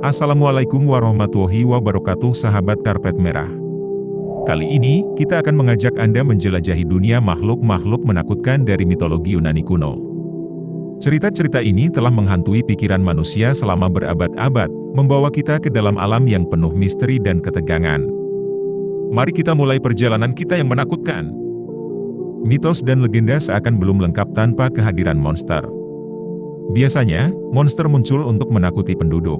Assalamualaikum warahmatullahi wabarakatuh sahabat karpet merah. Kali ini, kita akan mengajak Anda menjelajahi dunia makhluk-makhluk menakutkan dari mitologi Yunani kuno. Cerita-cerita ini telah menghantui pikiran manusia selama berabad-abad, membawa kita ke dalam alam yang penuh misteri dan ketegangan. Mari kita mulai perjalanan kita yang menakutkan. Mitos dan legenda seakan belum lengkap tanpa kehadiran monster. Biasanya, monster muncul untuk menakuti penduduk.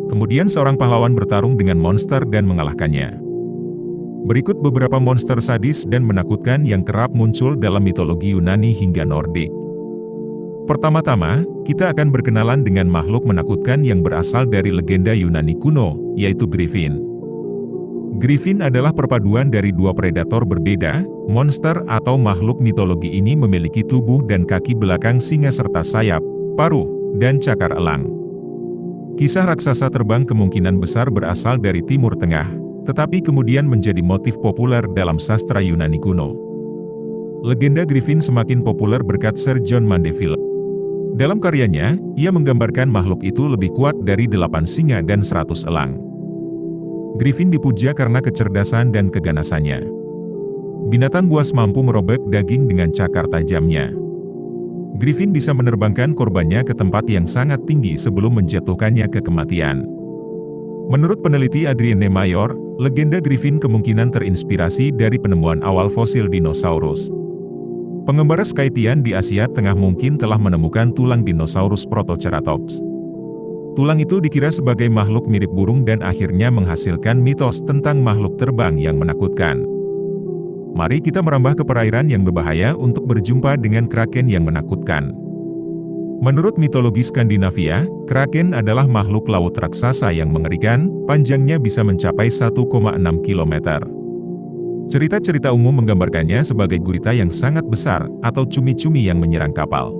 Kemudian seorang pahlawan bertarung dengan monster dan mengalahkannya. Berikut beberapa monster sadis dan menakutkan yang kerap muncul dalam mitologi Yunani hingga Nordik. Pertama-tama, kita akan berkenalan dengan makhluk menakutkan yang berasal dari legenda Yunani kuno, yaitu Griffin. Griffin adalah perpaduan dari dua predator berbeda. Monster atau makhluk mitologi ini memiliki tubuh dan kaki belakang singa serta sayap, paruh, dan cakar elang. Kisah raksasa terbang kemungkinan besar berasal dari Timur Tengah, tetapi kemudian menjadi motif populer dalam sastra Yunani kuno. Legenda Griffin semakin populer berkat Sir John Mandeville. Dalam karyanya, ia menggambarkan makhluk itu lebih kuat dari 8 singa dan 100 elang. Griffin dipuja karena kecerdasan dan keganasannya. Binatang buas mampu merobek daging dengan cakar tajamnya. Griffin bisa menerbangkan korbannya ke tempat yang sangat tinggi sebelum menjatuhkannya ke kematian. Menurut peneliti Adrienne Mayor, legenda Griffin kemungkinan terinspirasi dari penemuan awal fosil dinosaurus. Pengembara Skythian di Asia Tengah mungkin telah menemukan tulang dinosaurus Protoceratops. Tulang itu dikira sebagai makhluk mirip burung dan akhirnya menghasilkan mitos tentang makhluk terbang yang menakutkan. Mari kita merambah ke perairan yang berbahaya untuk berjumpa dengan kraken yang menakutkan. Menurut mitologi Skandinavia, kraken adalah makhluk laut raksasa yang mengerikan, panjangnya bisa mencapai 1,6 km. Cerita-cerita umum menggambarkannya sebagai gurita yang sangat besar, atau cumi-cumi yang menyerang kapal.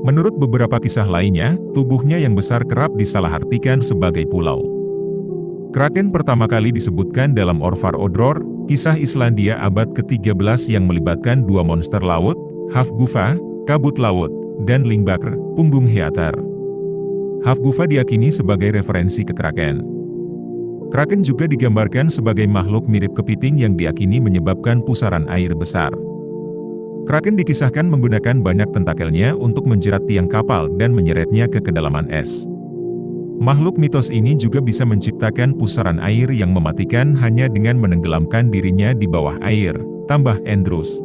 Menurut beberapa kisah lainnya, tubuhnya yang besar kerap disalahartikan sebagai pulau. Kraken pertama kali disebutkan dalam Orvar Odror, kisah Islandia abad ke-13 yang melibatkan dua monster laut, Hafgufa, kabut laut, dan Lyngbakr, punggung Heater. Hafgufa diyakini sebagai referensi ke kraken. Kraken juga digambarkan sebagai makhluk mirip kepiting yang diyakini menyebabkan pusaran air besar. Kraken dikisahkan menggunakan banyak tentakelnya untuk menjerat tiang kapal dan menyeretnya ke kedalaman es. Makhluk mitos ini juga bisa menciptakan pusaran air yang mematikan hanya dengan menenggelamkan dirinya di bawah air, tambah Andrews.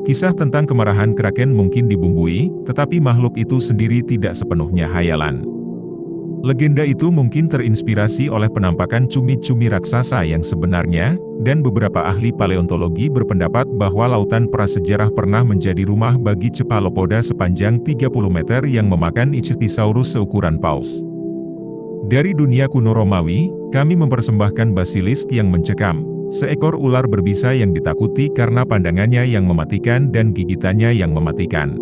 Kisah tentang kemarahan kraken mungkin dibumbui, tetapi makhluk itu sendiri tidak sepenuhnya hayalan. Legenda itu mungkin terinspirasi oleh penampakan cumi-cumi raksasa yang sebenarnya, dan beberapa ahli paleontologi berpendapat bahwa lautan prasejarah pernah menjadi rumah bagi cephalopoda sepanjang 30 meter yang memakan Ichthyosaurus seukuran paus. Dari dunia kuno Romawi, kami mempersembahkan basilisk yang mencekam, seekor ular berbisa yang ditakuti karena pandangannya yang mematikan dan gigitannya yang mematikan.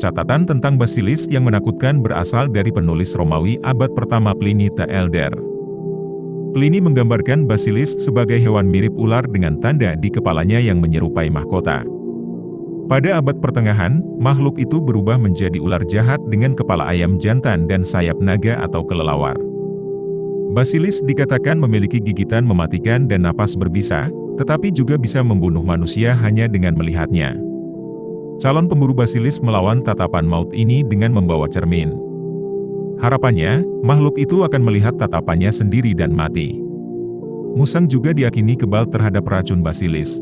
Catatan tentang basilisk yang menakutkan berasal dari penulis Romawi abad pertama Pliny the Elder. Pliny menggambarkan basilisk sebagai hewan mirip ular dengan tanda di kepalanya yang menyerupai mahkota. Pada abad pertengahan, makhluk itu berubah menjadi ular jahat dengan kepala ayam jantan dan sayap naga atau kelelawar. Basilisk dikatakan memiliki gigitan mematikan dan napas berbisa, tetapi juga bisa membunuh manusia hanya dengan melihatnya. Calon pemburu basilisk melawan tatapan maut ini dengan membawa cermin. Harapannya, makhluk itu akan melihat tatapannya sendiri dan mati. Musang juga diyakini kebal terhadap racun basilisk.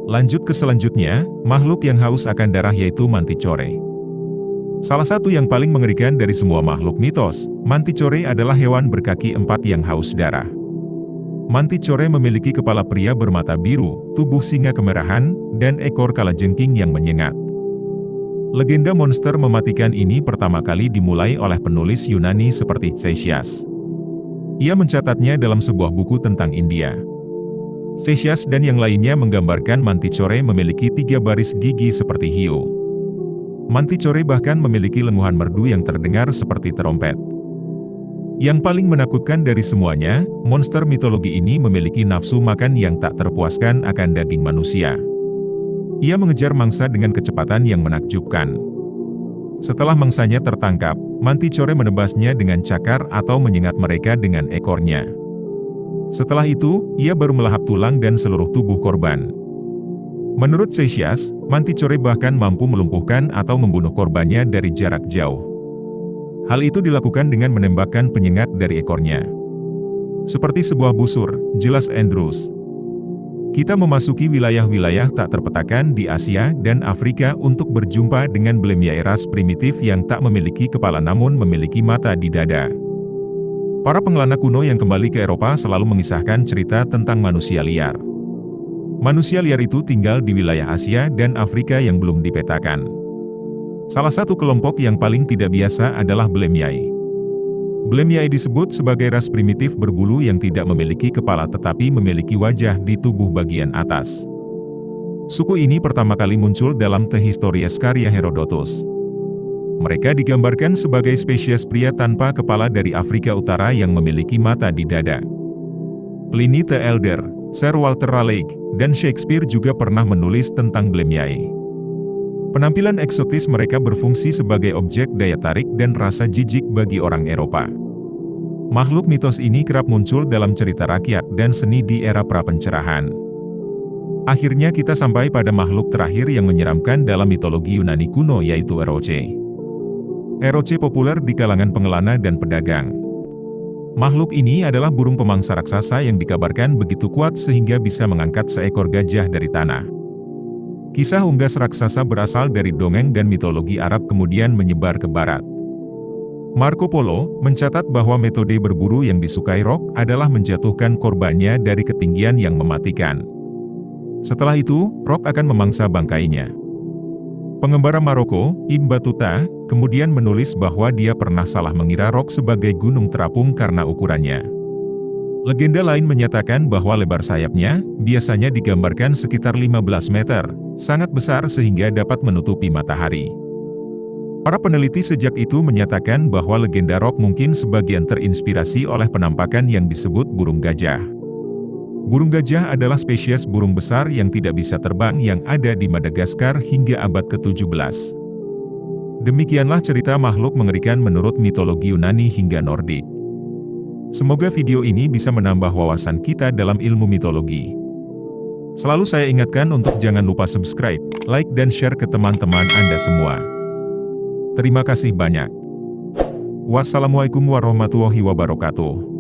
Lanjut ke selanjutnya, makhluk yang haus akan darah yaitu Manticore. Salah satu yang paling mengerikan dari semua makhluk mitos, Manticore adalah hewan berkaki 4 yang haus darah. Manticore memiliki kepala pria bermata biru, tubuh singa kemerahan, dan ekor kalajengking yang menyengat. Legenda monster mematikan ini pertama kali dimulai oleh penulis Yunani seperti Ctesias. Ia mencatatnya dalam sebuah buku tentang India. Ctesias dan yang lainnya menggambarkan Manticore memiliki 3 baris gigi seperti hiu. Manticore bahkan memiliki lenguhan merdu yang terdengar seperti terompet. Yang paling menakutkan dari semuanya, monster mitologi ini memiliki nafsu makan yang tak terpuaskan akan daging manusia. Ia mengejar mangsa dengan kecepatan yang menakjubkan. Setelah mangsanya tertangkap, Manticore menebasnya dengan cakar atau menyengat mereka dengan ekornya. Setelah itu, ia baru melahap tulang dan seluruh tubuh korban. Menurut Caesius, Manticore bahkan mampu melumpuhkan atau membunuh korbannya dari jarak jauh. Hal itu dilakukan dengan menembakkan penyengat dari ekornya. Seperti sebuah busur, jelas Andrews. Kita memasuki wilayah-wilayah tak terpetakan di Asia dan Afrika untuk berjumpa dengan Blemmiae, ras primitif yang tak memiliki kepala namun memiliki mata di dada. Para pengelana kuno yang kembali ke Eropa selalu mengisahkan cerita tentang manusia liar. Manusia liar itu tinggal di wilayah Asia dan Afrika yang belum dipetakan. Salah satu kelompok yang paling tidak biasa adalah Blemmiae. Blemmiae disebut sebagai ras primitif berbulu yang tidak memiliki kepala tetapi memiliki wajah di tubuh bagian atas. Suku ini pertama kali muncul dalam The Histories karya Herodotus. Mereka digambarkan sebagai spesies pria tanpa kepala dari Afrika Utara yang memiliki mata di dada. Pliny the Elder, Sir Walter Raleigh, dan Shakespeare juga pernah menulis tentang Blemmiae. Penampilan eksotis mereka berfungsi sebagai objek daya tarik dan rasa jijik bagi orang Eropa. Makhluk mitos ini kerap muncul dalam cerita rakyat dan seni di era pra-pencerahan. Akhirnya kita sampai pada makhluk terakhir yang menyeramkan dalam mitologi Yunani kuno, yaitu Eroce. Eroce populer di kalangan pengelana dan pedagang. Makhluk ini adalah burung pemangsa raksasa yang dikabarkan begitu kuat sehingga bisa mengangkat seekor gajah dari tanah. Kisah unggas raksasa berasal dari dongeng dan mitologi Arab kemudian menyebar ke barat. Marco Polo mencatat bahwa metode berburu yang disukai Rock adalah menjatuhkan korbannya dari ketinggian yang mematikan. Setelah itu, Rock akan memangsa bangkainya. Pengembara Maroko, Ibn Battuta, kemudian menulis bahwa dia pernah salah mengira Rock sebagai gunung terapung karena ukurannya. Legenda lain menyatakan bahwa lebar sayapnya biasanya digambarkan sekitar 15 meter, sangat besar sehingga dapat menutupi matahari. Para peneliti sejak itu menyatakan bahwa legenda Rock mungkin sebagian terinspirasi oleh penampakan yang disebut burung gajah. Burung gajah adalah spesies burung besar yang tidak bisa terbang yang ada di Madagaskar hingga abad ke-17. Demikianlah cerita makhluk mengerikan menurut mitologi Yunani hingga Nordik. Semoga video ini bisa menambah wawasan kita dalam ilmu mitologi. Selalu saya ingatkan untuk jangan lupa subscribe, like dan share ke teman-teman Anda semua. Terima kasih banyak. Wassalamualaikum warahmatullahi wabarakatuh.